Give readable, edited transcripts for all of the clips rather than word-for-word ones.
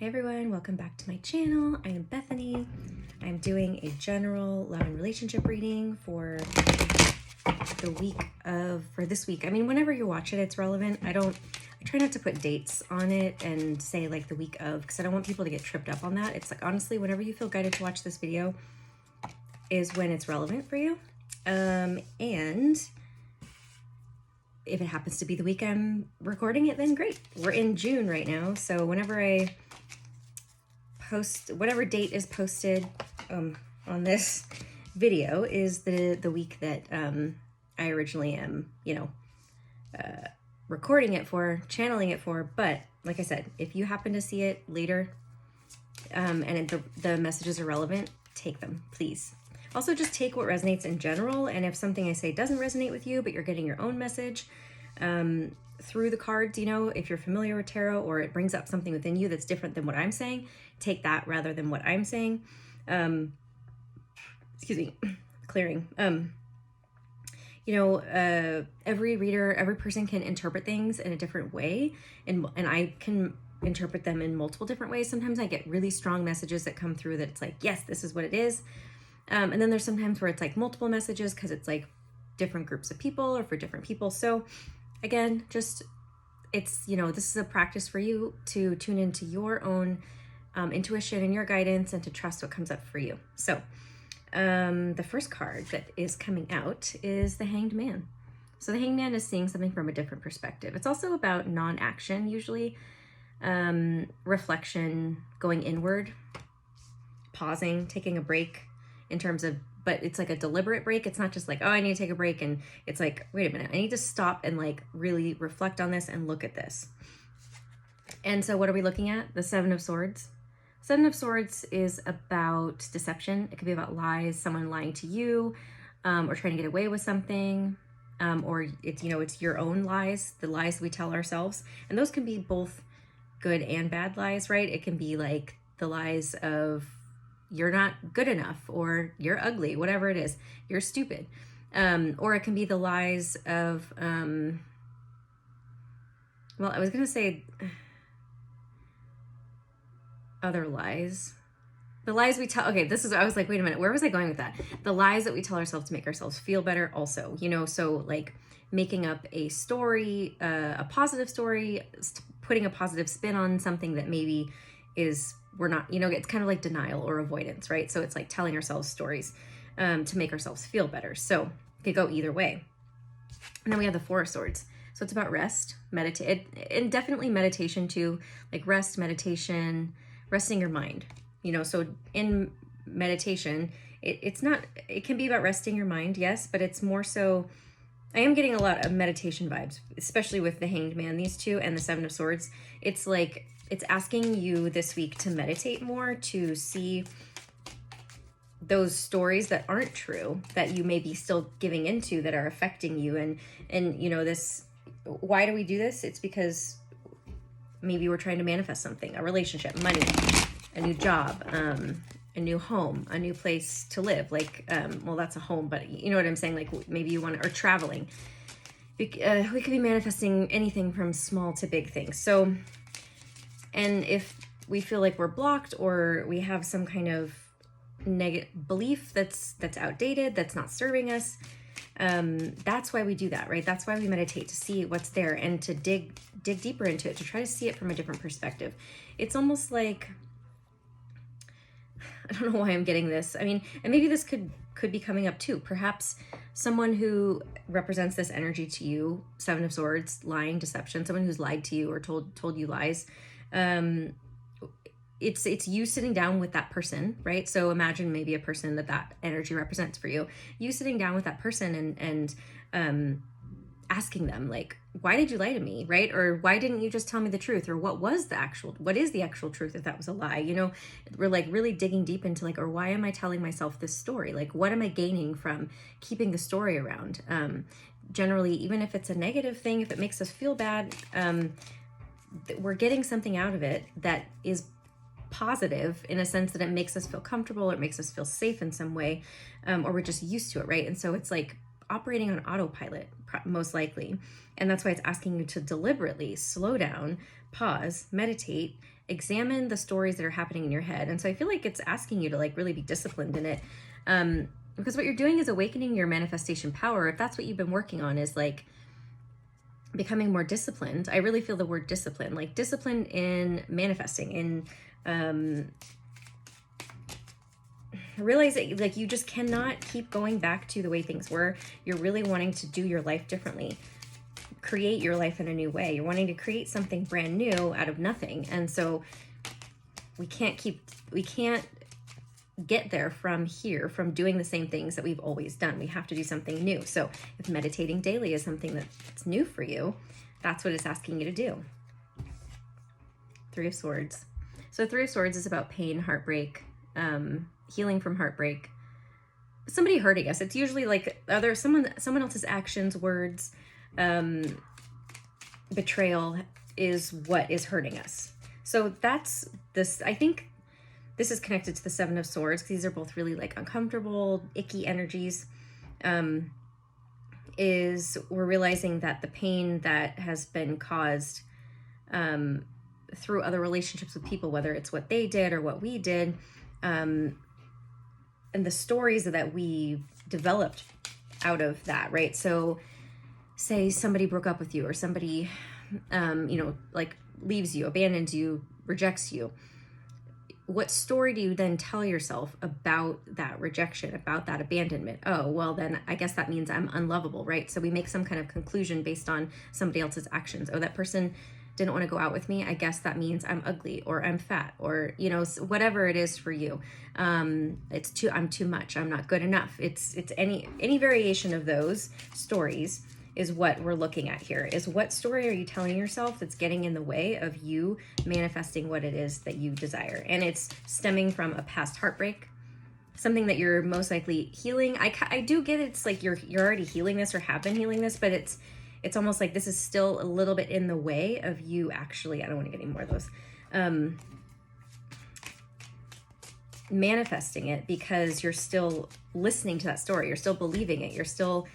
Hey everyone, welcome back to my channel. I am Bethany. I'm doing a general love and relationship reading for this week. I mean, whenever you watch it, it's relevant. I try not to put dates on it and say like the week of, because I don't want people to get tripped up on that. It's like, honestly, whenever you feel guided to watch this video is when it's relevant for you. And if it happens to be the week I'm recording it, then great. We're in June right now, so whenever I post, whatever date is posted on this video is the week that I originally am, recording it for, channeling it for. But like I said, if you happen to see it later and the messages are relevant, take them, please. Also, just take what resonates in general, and if something I say doesn't resonate with you, but you're getting your own message through the cards, if you're familiar with tarot, or it brings up something within you that's different than what I'm saying, take that rather than what I'm saying. Excuse me, clearing. Every reader, every person can interpret things in a different way, and I can interpret them in multiple different ways. Sometimes I get really strong messages that come through that it's like, yes, this is what it is. And then there's sometimes where it's like multiple messages because it's like different groups of people or for different people. So again, just this is a practice for you to tune into your own intuition and your guidance and to trust what comes up for you. So the first card that is coming out is the Hanged Man. So the Hanged Man is seeing something from a different perspective. It's also about non-action, usually reflection, going inward, pausing, taking a break. In terms of, but it's like a deliberate break. It's not just like, oh, I need to take a break. And it's like, wait a minute, I need to stop and like really reflect on this and look at this. And so what are we looking at? The Seven of Swords. Seven of Swords is about deception. It could be about lies, someone lying to you, or trying to get away with something. Or it's your own lies, the lies we tell ourselves. And those can be both good and bad lies, right? It can be like the lies of, you're not good enough, or you're ugly, whatever it is, you're stupid. Or it can be the lies of, I was going to say other lies. The lies we tell, okay, I was like, wait a minute, where was I going with that? The lies that we tell ourselves to make ourselves feel better also, so like making up a story, a positive story, putting a positive spin on something that maybe is, we're not, it's kind of like denial or avoidance, right? So it's like telling ourselves stories to make ourselves feel better. So it could go either way. And then we have the Four of Swords. So it's about rest, meditate, and definitely meditation too, like rest, meditation, resting your mind. So in meditation, it can be about resting your mind, yes, but it's more so, I am getting a lot of meditation vibes, especially with the Hanged Man, these two, and the Seven of Swords. It's like, it's asking you this week to meditate more, to see those stories that aren't true, that you may be still giving into, that are affecting you. And this, why do we do this? It's because maybe we're trying to manifest something, a relationship, money, a new job, a new home, a new place to live. Like, that's a home, but you know what I'm saying? Like maybe you want to, or traveling. We could be manifesting anything from small to big things. So, and if we feel like we're blocked, or we have some kind of negative belief that's outdated, that's not serving us, that's why we do that, right? That's why we meditate, to see what's there and to dig deeper into it, to try to see it from a different perspective. It's almost like, I don't know why I'm getting this. I mean, and maybe this could be coming up too. Perhaps someone who represents this energy to you, Seven of Swords, lying, deception, someone who's lied to you or told you lies. It's you sitting down with that person, right? So imagine maybe a person that energy represents for you. You sitting down with that person and asking them, like, why did you lie to me, right? Or why didn't you just tell me the truth? Or what is the actual truth if that was a lie? We're like really digging deep into like, or why am I telling myself this story? Like, what am I gaining from keeping the story around? Generally, even if it's a negative thing, if it makes us feel bad, we're getting something out of it that is positive, in a sense that it makes us feel comfortable, or it makes us feel safe in some way, or we're just used to it, right? And so it's like operating on autopilot, most likely. And that's why it's asking you to deliberately slow down, pause, meditate, examine the stories that are happening in your head. And so I feel like it's asking you to like really be disciplined in it. Because what you're doing is awakening your manifestation power. If that's what you've been working on, is like becoming more disciplined. I really feel the word discipline, like discipline in manifesting, in realize that like you just cannot keep going back to the way things were. You're really wanting to do your life differently, create your life in a new way. You're wanting to create something brand new out of nothing. And so we can't get there from here, from doing the same things that we've always done. We have to do something new. So if meditating daily is something that's new for you, that's what it's asking you to do. Three of Swords. So Three of Swords is about pain, heartbreak, healing from heartbreak, somebody hurting us. It's usually like someone else's actions, words, betrayal is what is hurting us. So that's this, I think this is connected to the Seven of Swords, because these are both really like uncomfortable, icky energies. Is we're realizing that the pain that has been caused through other relationships with people, whether it's what they did or what we did, and the stories that we developed out of that, right? So say somebody broke up with you, or somebody, like leaves you, abandons you, rejects you. What story do you then tell yourself about that rejection, about that abandonment? Oh, well, then I guess that means I'm unlovable, right? So we make some kind of conclusion based on somebody else's actions. Oh, that person didn't want to go out with me. I guess that means I'm ugly, or I'm fat, or, whatever it is for you. I'm too much. I'm not good enough. It's any variation of those stories is what we're looking at here, is what story are you telling yourself that's getting in the way of you manifesting what it is that you desire. And it's stemming from a past heartbreak, something that you're most likely healing. I do get it. It's like you're already healing this, or have been healing this, but it's almost like this is still a little bit in the way of you actually, I don't want to get any more of those, manifesting it, because you're still listening to that story. You're still believing it. You're still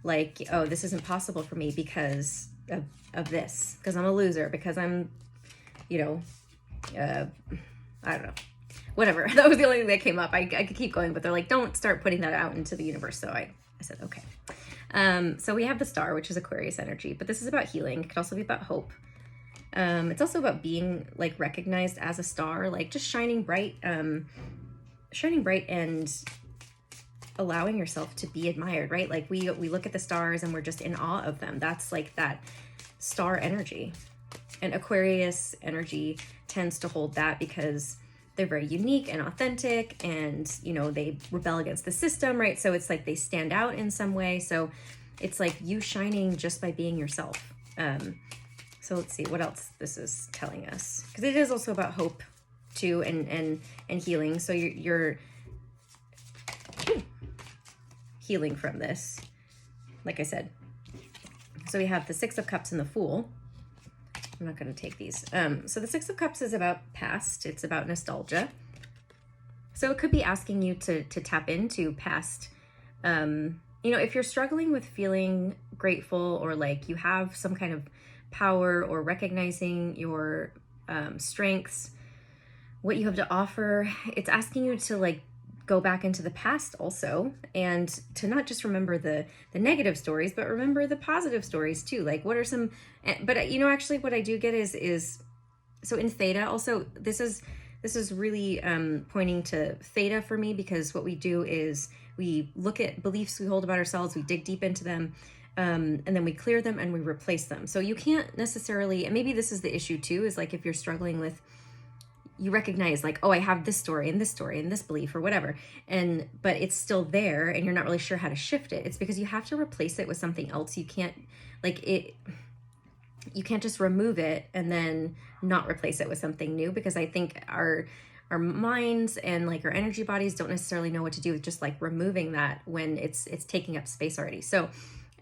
like, oh, this isn't possible for me because of this, because I'm a loser, because I'm, I don't know, whatever. That was the only thing that came up. I could keep going, but they're like, don't start putting that out into the universe. So I said, okay. So we have the Star, which is Aquarius energy, but this is about healing. It could also be about hope. It's also about being like recognized as a star, like just shining bright and allowing yourself to be admired, right? Like we look at the stars and we're just in awe of them. That's like that star energy. And Aquarius energy tends to hold that, because they're very unique and authentic, and they rebel against the system, right? So it's like they stand out in some way. So it's like you shining just by being yourself. So let's see what else this is telling us, because it is also about hope too, and healing. So you're healing from this, like I said. So we have the Six of Cups and the Fool. I'm not going to take these. So the Six of Cups is about past. It's about nostalgia. So it could be asking you to tap into past. If you're struggling with feeling grateful, or like you have some kind of power, or recognizing your strengths, what you have to offer, it's asking you to like go back into the past also, and to not just remember the negative stories, but remember the positive stories too. Like what are some, but actually what I do get is so in Theta also, this is really pointing to Theta for me, because what we do is we look at beliefs we hold about ourselves, we dig deep into them, and then we clear them and we replace them. So you can't necessarily, and maybe this is the issue too, is like if you're struggling with, you recognize like, oh, I have this story and this belief or whatever, but it's still there and you're not really sure how to shift it. It's because you have to replace it with something else. You can't you can't just remove it and then not replace it with something new, because I think our minds and like our energy bodies don't necessarily know what to do with just like removing that when it's taking up space already. So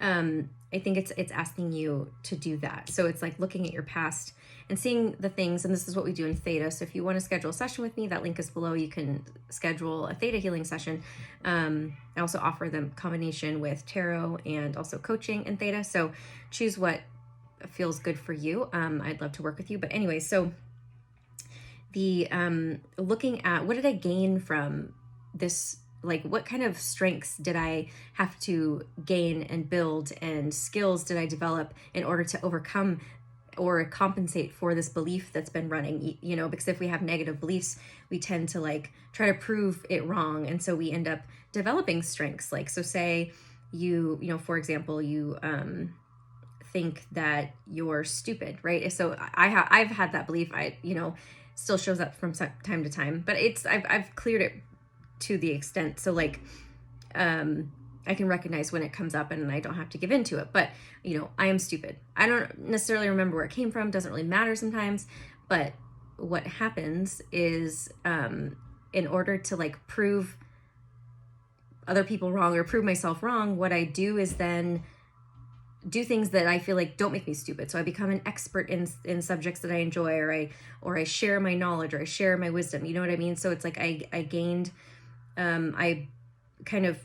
I think it's asking you to do that. So it's like looking at your past and seeing the things, and this is what we do in Theta. So if you want to schedule a session with me, that link is below. You can schedule a Theta healing session. I also offer them combination with tarot and also coaching in Theta. So choose what feels good for you. I'd love to work with you. But anyway, so the looking at what did I gain from this, like what kind of strengths did I have to gain and build, and skills did I develop in order to overcome or compensate for this belief that's been running, you know, because if we have negative beliefs, we tend to like try to prove it wrong. And so we end up developing strengths. Like, so say you know, for example, you think that you're stupid, right? So I've had that belief, you know, still shows up from time to time, but I've cleared it to the extent. So like, I can recognize when it comes up and I don't have to give into it. But, you know, I am stupid. I don't necessarily remember where it came from. Doesn't really matter sometimes. But what happens is, in order to like prove other people wrong or prove myself wrong, what I do is then do things that I feel like don't make me stupid. So I become an expert in subjects that I enjoy, or I share my knowledge, or I share my wisdom. You know what I mean? So it's like I gained, I kind of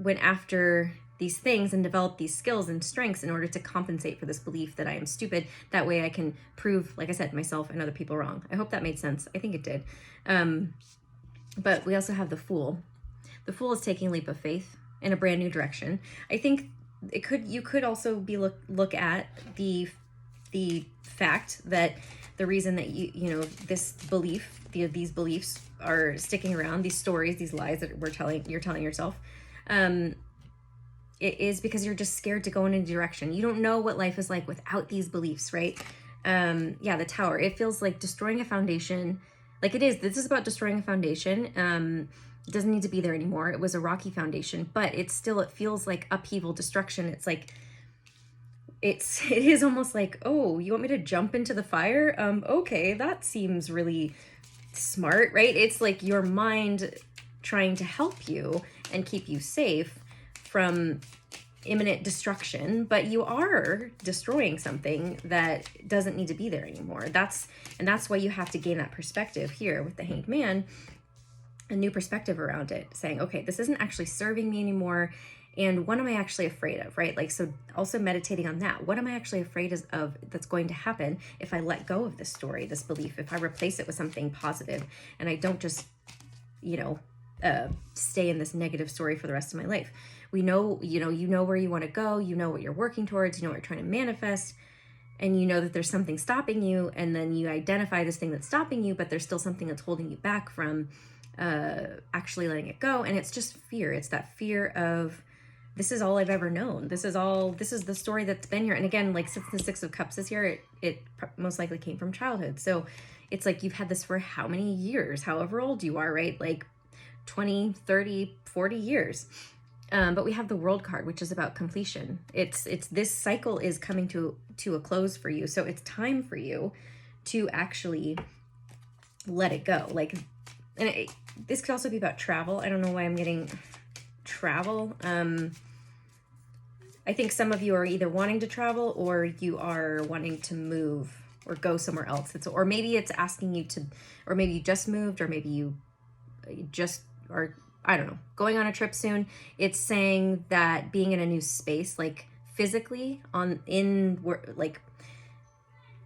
went after these things and developed these skills and strengths in order to compensate for this belief that I am stupid. That way I can prove, like I said, myself and other people wrong. I hope that made sense. I think it did. But we also have the Fool. The Fool is taking a leap of faith in a brand new direction. I think you could also be look at the fact that the reason that you know this belief, these beliefs are sticking around, these stories, these lies that you're telling yourself, it is because you're just scared to go in a direction. You don't know what life is like without these beliefs, right? Yeah, the Tower. It feels like destroying a foundation. Like it is. This is about destroying a foundation. It doesn't need to be there anymore. It was a rocky foundation, but it feels like upheaval, destruction. It's like, it is almost like, oh, you want me to jump into the fire? Okay, that seems really smart, right? It's like your mind trying to help you and keep you safe from imminent destruction, but you are destroying something that doesn't need to be there anymore. That's why you have to gain that perspective here with the Hanged Man, a new perspective around it, saying, okay, this isn't actually serving me anymore. And what am I actually afraid of, right? Like, so also meditating on that. What am I actually afraid of that's going to happen if I let go of this story, this belief, if I replace it with something positive and I don't just, you know, stay in this negative story for the rest of my life. We know, you know where you want to go, you know what you're working towards, you know what you're trying to manifest, and you know that there's something stopping you, and then you identify this thing that's stopping you, but there's still something that's holding you back from actually letting it go. And it's just fear. It's that fear of, this is all I've ever known. This is the story that's been here. And again, like since the Six of Cups is here, it most likely came from childhood. So it's like you've had this for how many years, however old you are, right? Like 20, 30, 40 years. But we have the World card, which is about completion. It's this cycle is coming to a close for you. So it's time for you to actually let it go. Like, and this could also be about travel. I don't know why I'm getting travel. I think some of you are either wanting to travel or you are wanting to move or go somewhere else. Or maybe it's asking you to, or maybe you just moved, or maybe you just are, I don't know, going on a trip soon. It's saying that being in a new space, like physically like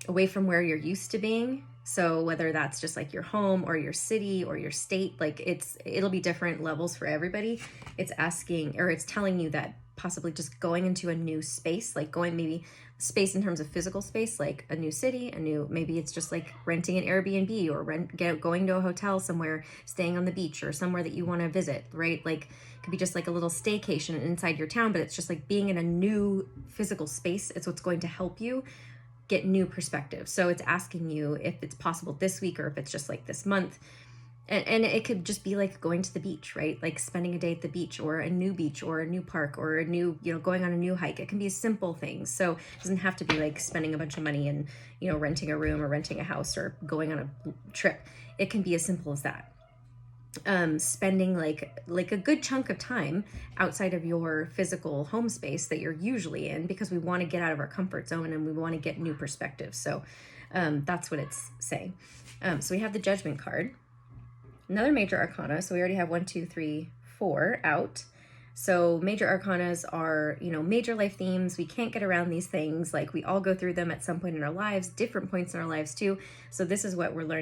away from where you're used to being. So whether that's just like your home or your city or your state, like it'll be different levels for everybody. It's asking, or it's telling you that possibly just going into a new space, like going maybe space in terms of physical space, like a new city, maybe it's just like renting an Airbnb or going to a hotel somewhere, staying on the beach or somewhere that you want to visit, right? Like it could be just like a little staycation inside your town, but it's just like being in a new physical space. It's what's going to help you get new perspective. So it's asking you if it's possible this week or if it's just like this month. And it could just be like going to the beach, right? Like spending a day at the beach or a new park or a new, going on a new hike. It can be simple things. So it doesn't have to be like spending a bunch of money and, renting a room or renting a house or going on a trip. It can be as simple as that. Spending like a good chunk of time outside of your physical home space that you're usually in, because we want to get out of our comfort zone and we want to get new perspectives. So that's what it's saying. So we have the Judgment card. Another major arcana. So we already have 1, 2, 3, 4 out. So major arcanas are, major life themes. We can't get around these things. Like we all go through them at some point in our lives, different points in our lives too. So this is what we're learning.